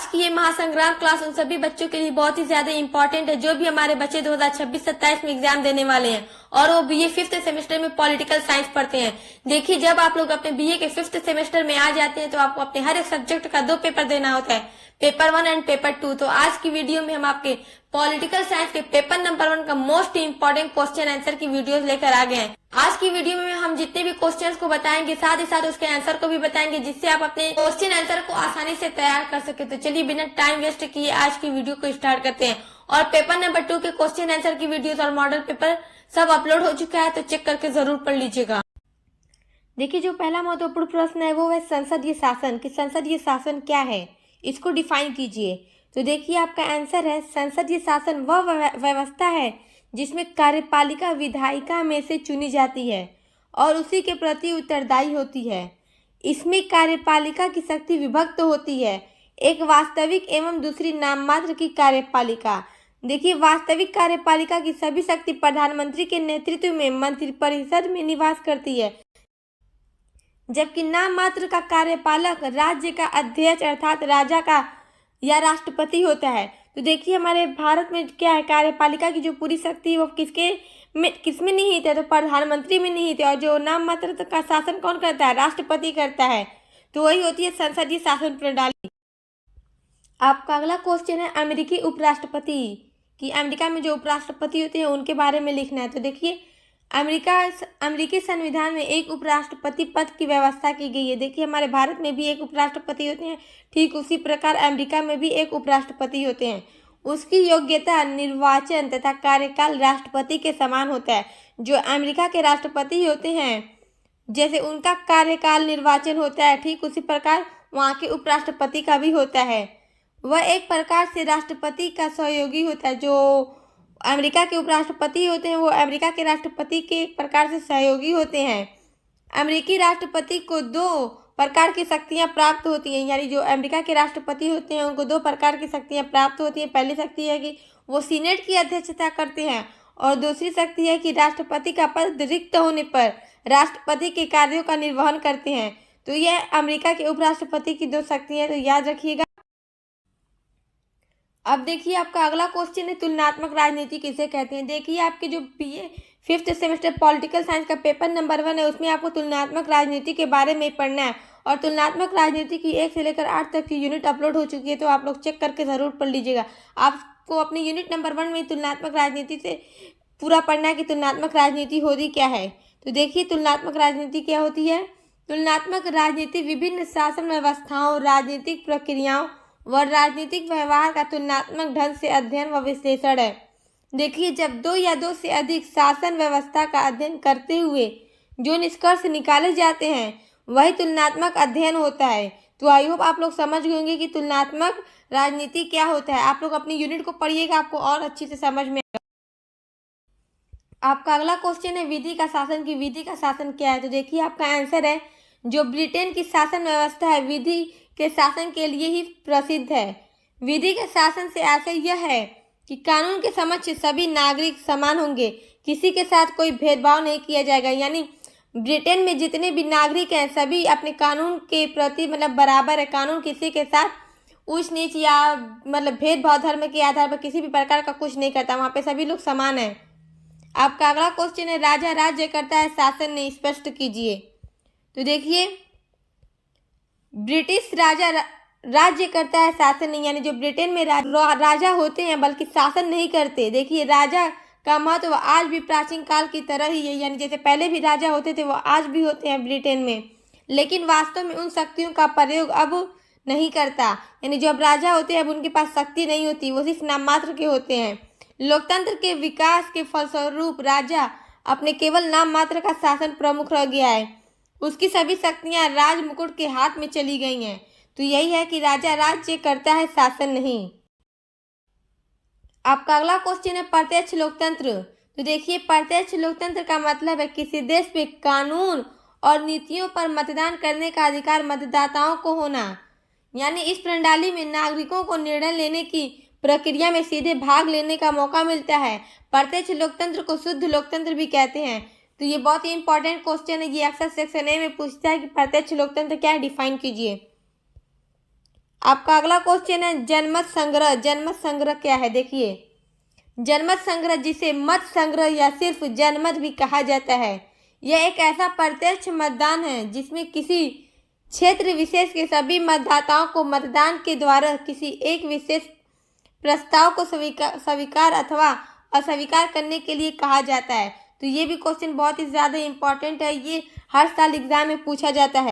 आज की ये महासंग्राम क्लास उन सभी बच्चों के लिए बहुत ही ज्यादा इंपॉर्टेंट है जो भी हमारे बच्चे 2026-27 में एग्जाम देने वाले हैं और वो बीए 5th सेमेस्टर में पॉलिटिकल साइंस पढ़ते हैं। देखिए, जब आप लोग अपने बीए के 5th सेमेस्टर में आ जाते हैं तो आपको अपने हर एक सब्जेक्ट का 2 पेपर देना होता है, पेपर 1 एंड पेपर 2। तो आज की वीडियो में हम आपके पॉलिटिकल साइंस के पेपर नंबर 1 का मोस्ट इंपॉर्टेंट क्वेश्चन आंसर की वीडियोस लेकर आ गए हैं। आज की वीडियो में हम जितने भी क्वेश्चंस को बताएंगे साथ ही साथ उसके आंसर को भी बताएंगे, जिससे आप अपने क्वेश्चन आंसर को आसानी से तैयार कर सके। तो चलिए बिना टाइम वेस्ट किए आज की वीडियो को स्टार्ट करते हैं। और पेपर नंबर 2 के क्वेश्चन आंसर की वीडियोस और मॉडल पेपर सब अपलोड हो चुका है, तो चेक करके जरूर पढ़ लीजिएगा। देखिए, जो पहला महत्वपूर्ण प्रश्न है वो है संसदीय शासन कि संसदीय शासन क्या है, इसको डिफाइन कीजिए। तो देखिए, आपका आंसर है संसदीय शासन वह व्यवस्था है जिसमें कार्यपालिका विधायिका में से चुनी जाती है और उसी के प्रति उत्तरदायी होती है। इसमें कार्यपालिका की शक्ति विभक्त होती है, एक वास्तविक एवं दूसरी नाममात्र की कार्यपालिका। देखिए, वास्तविक कार्यपालिका की सभी शक्ति प्रधानमंत्री के नेतृत्व में मंत्रिपरिषद में निवास करती है, जबकि नाममात्र का कार्यपालक राज्य का अध्यक्ष अर्थात राजा का या राष्ट्रपति होता है। तो देखिए, हमारे भारत में क्या है, कार्यपालिका की जो पूरी शक्ति वो किसमें निहित है, तो प्रधानमंत्री में निहित है। और जो नाममात्र का शासन कौन करता है, राष्ट्रपति करता है। तो वही होती है संसदीय शासन प्रणाली। आपका अगला क्वेश्चन है अमेरिकी उपराष्ट्रपति कि अमेरिका में जो उपराष्ट्रपति होते हैं उनके बारे में लिखना है। तो देखिए, अमेरिकी संविधान में एक उपराष्ट्रपति पद की व्यवस्था की गई है। देखिए, हमारे भारत में भी एक उपराष्ट्रपति होते हैं, ठीक उसी प्रकार अमेरिका में भी एक उपराष्ट्रपति होते हैं। उसकी योग्यता, निर्वाचन तथा कार्यकाल राष्ट्रपति के समान होता है। जो अमेरिका के राष्ट्रपति होते हैं जैसे उनका कार्यकाल निर्वाचन होता है, ठीक उसी प्रकार वहाँ के उपराष्ट्रपति का भी होता है। वह एक प्रकार से राष्ट्रपति का सहयोगी होता है। जो अमेरिका के उपराष्ट्रपति होते हैं वो अमेरिका के राष्ट्रपति के एक प्रकार से सहयोगी होते हैं। अमेरिकी राष्ट्रपति को 2 प्रकार की शक्तियां प्राप्त होती हैं, यानी जो अमेरिका के राष्ट्रपति होते हैं उनको 2 प्रकार की शक्तियां प्राप्त होती हैं। पहली शक्ति है कि वो सीनेट की अध्यक्षता करते हैं और दूसरी शक्ति है कि राष्ट्रपति का पद रिक्त होने पर राष्ट्रपति के कार्यों का निर्वहन करते हैं। तो यह अमेरिका के उपराष्ट्रपति की 2 शक्तियां, तो याद रखिएगा। अब देखिए, आपका अगला क्वेश्चन है तुलनात्मक राजनीति किसे कहते हैं। देखिए, आपके जो BA 5th semester political science का पेपर नंबर 1 है उसमें आपको तुलनात्मक राजनीति के बारे में पढ़ना है। और तुलनात्मक राजनीति की 1 से लेकर 8 तक की यूनिट अपलोड हो चुकी है, तो आप लोग चेक करके जरूर पढ़ लीजिएगा। आपको अपनी यूनिट नंबर 1 में तुलनात्मक राजनीति से पूरा पढ़ना है कि तुलनात्मक राजनीति होती क्या है। तो देखिए, तुलनात्मक राजनीति क्या होती है। तुलनात्मक राजनीति विभिन्न शासन व्यवस्थाओं, राजनीतिक प्रक्रियाओं व राजनीतिक व्यवहार का तुलनात्मक ढंग से अध्ययन व विश्लेषण है। देखिए, जब 2 या 2 से अधिक शासन व्यवस्था का अध्ययन करते हुए जो निष्कर्ष निकाले जाते हैं वही तुलनात्मक अध्ययन होता है। तो आई होप आप लोग समझ गए होंगे कि तुलनात्मक राजनीति क्या होता है। आप लोग अपनी यूनिट को पढ़िएगा, आपको और अच्छी से समझ में आएगा। आपका अगला क्वेश्चन है विधि का शासन की विधि का शासन क्या है। तो देखिए, आपका आंसर है जो ब्रिटेन की शासन व्यवस्था है विधि के शासन के लिए ही प्रसिद्ध है। विधि के शासन से आशय यह है कि कानून के समक्ष सभी नागरिक समान होंगे, किसी के साथ कोई भेदभाव नहीं किया जाएगा। यानी ब्रिटेन में जितने भी नागरिक हैं सभी अपने कानून के प्रति बराबर है। कानून किसी के साथ ऊंच नीच या भेदभाव धर्म के आधार पर किसी भी प्रकार का कुछ नहीं करता, वहाँ पे सभी लोग समान हैं। आपका अगला क्वेश्चन है राजा राज्य करता है शासन नहीं, स्पष्ट कीजिए। तो देखिए, ब्रिटिश राजा राज्य करता है शासन नहीं, यानी जो ब्रिटेन में राजा होते हैं बल्कि शासन नहीं करते। देखिए, राजा का महत्व आज भी प्राचीन काल की तरह ही है, यानी जैसे पहले भी राजा होते थे वो आज भी होते हैं ब्रिटेन में, लेकिन वास्तव में उन शक्तियों का प्रयोग अब नहीं करता। यानी जो अब राजा होते हैं अब उनके पास शक्ति नहीं होती, वो सिर्फ नाम मात्र के होते हैं। लोकतंत्र के विकास के फलस्वरूप राजा अपने केवल नाम मात्र का शासन प्रमुख रह गया है, उसकी सभी शक्तियां राज मुकुट के हाथ में चली गई हैं। तो यही है कि राजा राज्य करता है शासन नहीं। आपका अगला क्वेश्चन है प्रत्यक्ष लोकतंत्र। तो देखिए, प्रत्यक्ष लोकतंत्र का मतलब है किसी देश में कानून और नीतियों पर मतदान करने का अधिकार मतदाताओं को होना। यानी इस प्रणाली में नागरिकों को निर्णय लेने की प्रक्रिया में सीधे भाग लेने का मौका मिलता है। प्रत्यक्ष लोकतंत्र को शुद्ध लोकतंत्र भी कहते हैं। तो ये बहुत ही इंपॉर्टेंट क्वेश्चन है, ये अक्सर सेक्शन ए में पूछता है कि प्रत्यक्ष लोकतंत्र क्या है, डिफाइन कीजिए। आपका अगला क्वेश्चन है जनमत संग्रह। जनमत संग्रह क्या है? देखिए, जनमत संग्रह, जिसे मत संग्रह या सिर्फ जनमत भी कहा जाता है, यह एक ऐसा प्रत्यक्ष मतदान है जिसमें किसी क्षेत्र विशेष के सभी मतदाताओं को मतदान के द्वारा किसी एक विशेष प्रस्ताव को स्वीकार अथवा अस्वीकार करने के लिए कहा जाता है। तो ये भी क्वेश्चन बहुत ही ज़्यादा इंपॉर्टेंट है, ये हर साल एग्जाम में पूछा जाता है।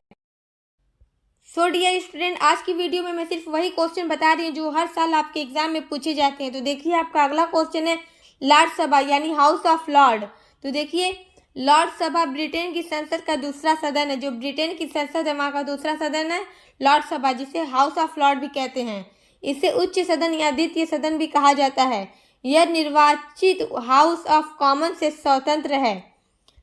सो डियर स्टूडेंट, आज की वीडियो में मैं सिर्फ वही क्वेश्चन बता रही हूँ जो हर साल आपके एग्जाम में पूछे जाते हैं। तो देखिए, आपका अगला क्वेश्चन है लॉर्ड सभा यानी हाउस ऑफ लॉर्ड। तो देखिए, लॉर्ड सभा ब्रिटेन की संसद का दूसरा सदन है। जो ब्रिटेन की संसद है वहाँ का दूसरा सदन है लॉर्ड सभा, जिसे हाउस ऑफ लॉर्ड भी कहते हैं। इसे उच्च सदन या द्वितीय सदन भी कहा जाता है। यह निर्वाचित हाउस ऑफ कॉमन से स्वतंत्र है।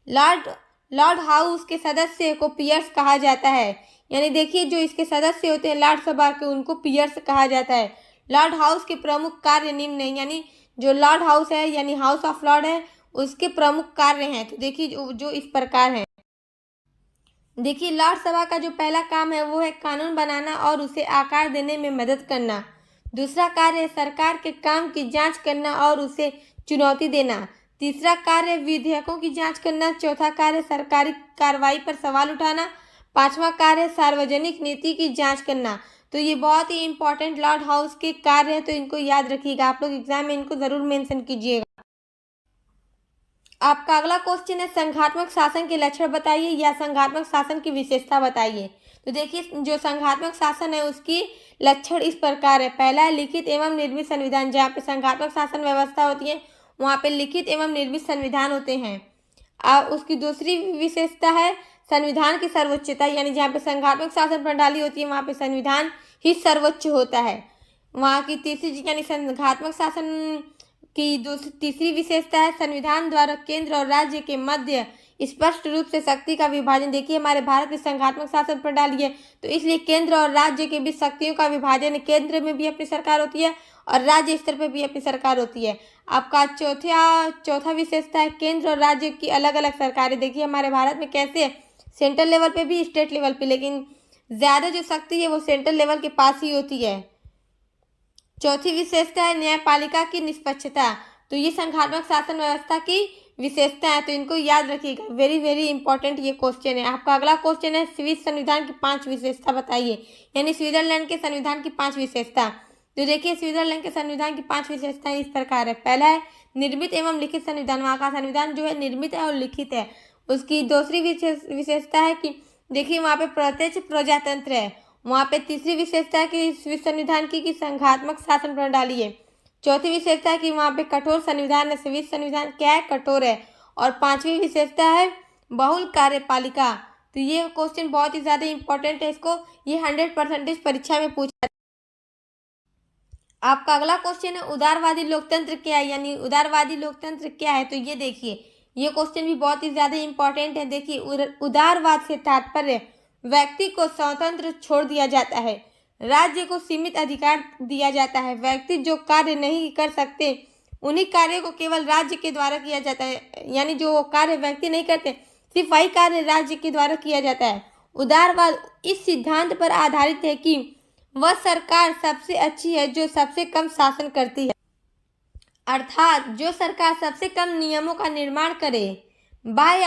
लॉर्ड हाउस के सदस्य को पीयर्स कहा जाता है, यानी देखिए, जो इसके सदस्य होते हैं लॉर्ड सभा के, उनको पीयर्स कहा जाता है। लॉर्ड हाउस के प्रमुख कार्य निम्न है, यानी जो लॉर्ड हाउस है यानी हाउस ऑफ लॉर्ड है, उसके प्रमुख कार्य हैं। तो देखिए, जो इस प्रकार हैं। देखिए, लॉर्ड सभा का जो पहला काम है वो है कानून बनाना और उसे आकार देने में मदद करना। दूसरा कार्य है सरकार के काम की जांच करना और उसे चुनौती देना। तीसरा कार्य विधेयकों की जांच करना। चौथा कार्य सरकारी कार्रवाई पर सवाल उठाना। पांचवा कार्य सार्वजनिक नीति की जांच करना। तो ये बहुत ही इंपॉर्टेंट लॉर्ड हाउस के कार्य है, तो इनको याद रखिएगा, आप लोग एग्जाम में इनको जरूर मेंशन कीजिएगा। आपका अगला क्वेश्चन है संघात्मक शासन के लक्षण बताइए या संघात्मक शासन की विशेषता बताइए। तो देखिए, जो संघात्मक शासन है उसकी लक्षण इस प्रकार है। पहला है लिखित एवं निर्मित संविधान। जहाँ पे संघात्मक शासन व्यवस्था होती है वहाँ पे लिखित एवं निर्मित संविधान होते हैं। उसकी दूसरी विशेषता है संविधान की सर्वोच्चता, यानी जहाँ पे संघात्मक शासन प्रणाली होती है वहाँ पे संविधान ही सर्वोच्च होता है। वहाँ की तीसरी यानी संघात्मक शासन की तीसरी विशेषता है संविधान द्वारा केंद्र और राज्य के मध्य स्पष्ट रूप से शक्ति का विभाजन। देखिए, हमारे भारत की संघात्मक शासन प्रणाली है, तो इसलिए केंद्र और राज्य के बीच शक्तियों का विभाजन है। केंद्र में भी अपनी सरकार होती है और राज्य स्तर पर भी अपनी सरकार होती है। आपका चौथा विशेषता है केंद्र और राज्य की अलग अलग सरकारें। देखिए, हमारे भारत में कैसे है, सेंट्रल लेवल पे भी, स्टेट लेवल पे, लेकिन ज़्यादा जो शक्ति है वो सेंट्रल लेवल के पास ही होती है। चौथी विशेषता है न्यायपालिका की निष्पक्षता। तो ये संघात्मक शासन व्यवस्था की विशेषता है, तो इनको याद रखिएगा, वेरी वेरी इंपॉर्टेंट ये क्वेश्चन है। आपका अगला क्वेश्चन है स्विस संविधान की 5 विशेषता बताइए, यानी स्विट्जरलैंड के संविधान की 5 विशेषता। तो देखिए, स्विट्जरलैंड के संविधान की 5 विशेषताएं इस प्रकार है। पहला है निर्मित एवं लिखित संविधान। वहाँ का संविधान जो है निर्मित है और लिखित है। उसकी दूसरी विशेषता है कि देखिए, वहाँ पे प्रत्यक्ष प्रजातंत्र है। वहाँ पे तीसरी विशेषता है कि स्विस संविधान की संघात्मक शासन प्रणाली है। चौथी विशेषता है कि वहाँ पे कठोर संविधान है। स्विस संविधान क्या है? कठोर है। और पांचवी विशेषता है बहुल कार्यपालिका। तो ये क्वेश्चन बहुत ही ज़्यादा इंपॉर्टेंट है, इसको ये 100% परीक्षा में पूछा। आपका अगला क्वेश्चन है उदारवादी लोकतंत्र क्या है, यानी उदारवादी लोकतंत्र क्या है। तो ये देखिए, ये क्वेश्चन भी बहुत ही ज़्यादा इंपॉर्टेंट है। देखिए, उदारवाद से तात्पर्य व्यक्ति को स्वतंत्र छोड़ दिया जाता है, राज्य को सीमित अधिकार दिया जाता है। व्यक्ति जो कार्य नहीं कर सकते उन्हीं कार्यों को केवल राज्य के द्वारा किया जाता है, यानी जो कार्य व्यक्ति नहीं करते सिर्फ वही कार्य राज्य के द्वारा किया जाता है। उदारवाद इस सिद्धांत पर आधारित है कि वह सरकार सबसे अच्छी है जो सबसे कम शासन करती है, अर्थात जो सरकार सबसे कम नियमों का निर्माण करे। बाह्य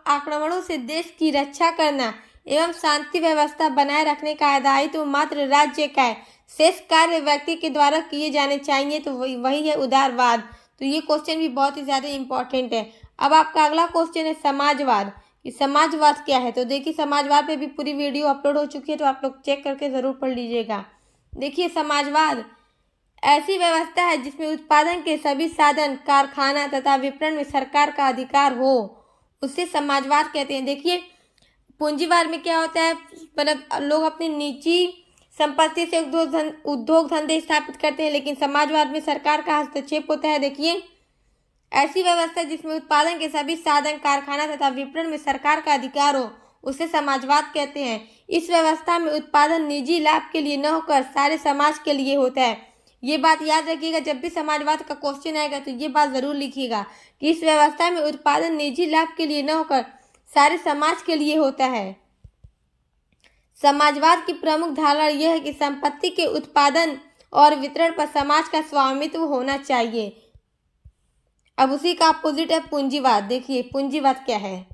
आक्रमणों से देश की रक्षा करना एवं शांति व्यवस्था बनाए रखने का दायित्व तो मात्र राज्य का है, शेष कार्य व्यक्ति के द्वारा किए जाने चाहिए। तो वही है उदारवाद। तो ये क्वेश्चन भी बहुत ही ज़्यादा इंपॉर्टेंट है। अब आपका अगला क्वेश्चन है समाजवाद, कि समाजवाद क्या है। तो देखिए, समाजवाद पे भी पूरी वीडियो अपलोड हो चुकी है, तो आप लोग चेक करके ज़रूर पढ़ लीजिएगा। देखिए, समाजवाद ऐसी व्यवस्था है जिसमें उत्पादन के सभी साधन, कारखाना तथा विपणन में सरकार का अधिकार हो, उसे समाजवाद कहते हैं। देखिए, पूंजीवाद में क्या होता है, मतलब लोग अपनी निजी संपत्ति से उद्योग धंधे स्थापित करते हैं, लेकिन समाजवाद में सरकार का हस्तक्षेप होता है। देखिए, ऐसी व्यवस्था जिसमें उत्पादन के सभी साधन, कारखाना तथा विपणन में सरकार का अधिकार हो, उसे समाजवाद कहते हैं। इस व्यवस्था में उत्पादन निजी लाभ के लिए न होकर सारे समाज के लिए होता है। ये बात याद रखिएगा, जब भी समाजवाद का क्वेश्चन आएगा तो ये बात जरूर लिखिएगा कि इस व्यवस्था में उत्पादन निजी लाभ के लिए न होकर सारे समाज के लिए होता है। समाजवाद की प्रमुख धारणा यह है कि संपत्ति के उत्पादन और वितरण पर समाज का स्वामित्व होना चाहिए। अब उसी का अपोजिट है पूंजीवाद। देखिए पूंजीवाद क्या है।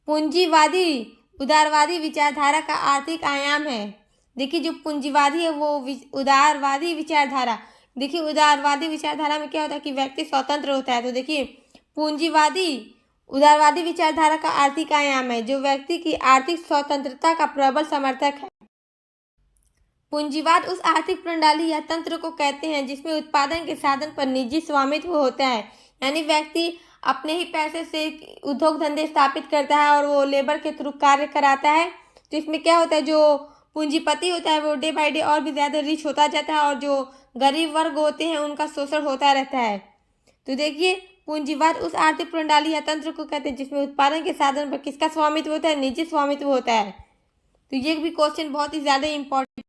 पूंजीवादी उदारवादी विचारधारा का आर्थिक आयाम है। देखिए जो पूंजीवादी है वो उदारवादी विचारधारा। देखिए उदारवादी विचारधारा में क्या होता है कि व्यक्ति स्वतंत्र होता है। तो देखिए पूंजीवादी उदारवादी विचारधारा का आर्थिक आयाम है जो व्यक्ति की आर्थिक स्वतंत्रता का प्रबल समर्थक है। पूंजीवाद उस आर्थिक प्रणाली या तंत्र को कहते हैं जिसमें उत्पादन के साधन पर निजी स्वामित्व होता है, यानी व्यक्ति अपने ही पैसे से उद्योग धंधे स्थापित करता है और वो लेबर के थ्रू कार्य कराता है। तो इसमें क्या होता है, जो पूंजीपति होता है वो डे बाय डे और भी ज़्यादा रिच होता जाता है और जो गरीब वर्ग होते हैं उनका शोषण होता रहता है। तो देखिए पूंजीवाद उस आर्थिक प्रणाली या तंत्र को कहते हैं जिसमें उत्पादन के साधन पर किसका स्वामित्व होता है, निजी स्वामित्व होता है। तो ये भी क्वेश्चन बहुत ही ज़्यादा इम्पोर्टेंट।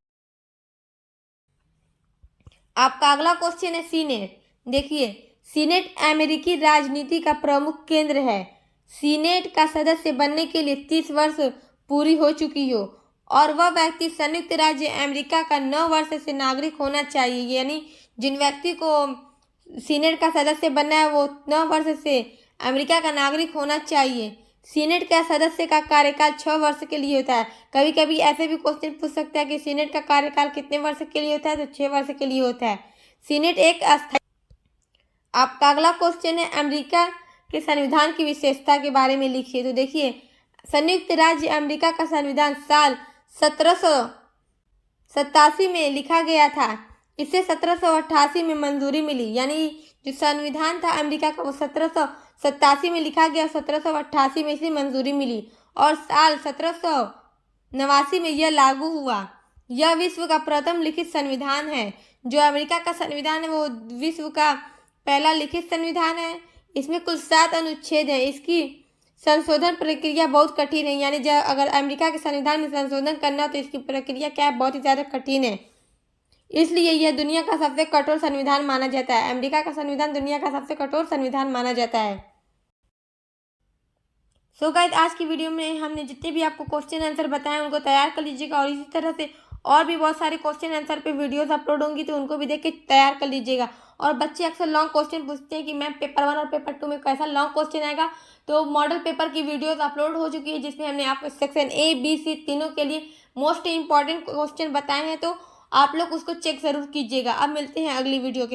आपका अगला क्वेश्चन है सीनेट। देखिए सीनेट अमेरिकी राजनीति का प्रमुख केंद्र है। सीनेट का सदस्य बनने के लिए 30 वर्ष पूरी हो चुकी हो और वह व्यक्ति संयुक्त राज्य अमेरिका का 9 वर्ष से नागरिक होना चाहिए। यानी जिन व्यक्ति को सीनेट का सदस्य बनना है वो 9 वर्ष से अमेरिका का नागरिक होना चाहिए। सीनेट का सदस्य का कार्यकाल 6 वर्ष के लिए होता है। कभी कभी ऐसे भी क्वेश्चन पूछ सकता है कि सीनेट का कार्यकाल कितने वर्ष के लिए होता है, तो 6 वर्ष के लिए होता है। सीनेट एक अस्थायी। आपका अगला क्वेश्चन है अमेरिका के संविधान की विशेषता के बारे में लिखिए। तो देखिए संयुक्त राज्य अमेरिका का संविधान साल 1787 में लिखा गया था। इसे 1788 में मंजूरी मिली। यानी जो संविधान था अमेरिका का वो 1787 में लिखा गया, 1788 में इसे मंजूरी मिली और साल 1789 में यह लागू हुआ। यह विश्व का प्रथम लिखित संविधान है। जो अमेरिका का संविधान है वो विश्व का पहला लिखित संविधान है। इसमें कुल 7 अनुच्छेद हैं। इसकी संशोधन प्रक्रिया बहुत कठिन है। यानी जब अगर अमेरिका के संविधान में संशोधन करना हो तो इसकी प्रक्रिया क्या है, बहुत ही ज़्यादा कठिन है। इसलिए यह दुनिया का सबसे कठोर संविधान माना जाता है। अमेरिका का संविधान दुनिया का सबसे कठोर संविधान माना जाता है। सो गाइस आज की वीडियो में हमने जितने भी आपको क्वेश्चन आंसर बताए उनको तैयार कर लीजिएगा और इसी तरह से और भी बहुत सारे क्वेश्चन आंसर पे वीडियोस अपलोड होंगी तो उनको भी देख के तैयार कर लीजिएगा। और बच्चे अक्सर लॉन्ग क्वेश्चन पूछते हैं कि मैम पेपर 1 और पेपर 2 में कैसा लॉन्ग क्वेश्चन आएगा। तो मॉडल पेपर की वीडियोस अपलोड हो चुकी है जिसमें हमने आपको सेक्शन A, B, C तीनों के लिए मोस्ट इंपॉर्टेंट क्वेश्चन बताए हैं। तो आप लोग उसको चेक जरूर कीजिएगा। अब मिलते हैं अगली वीडियो के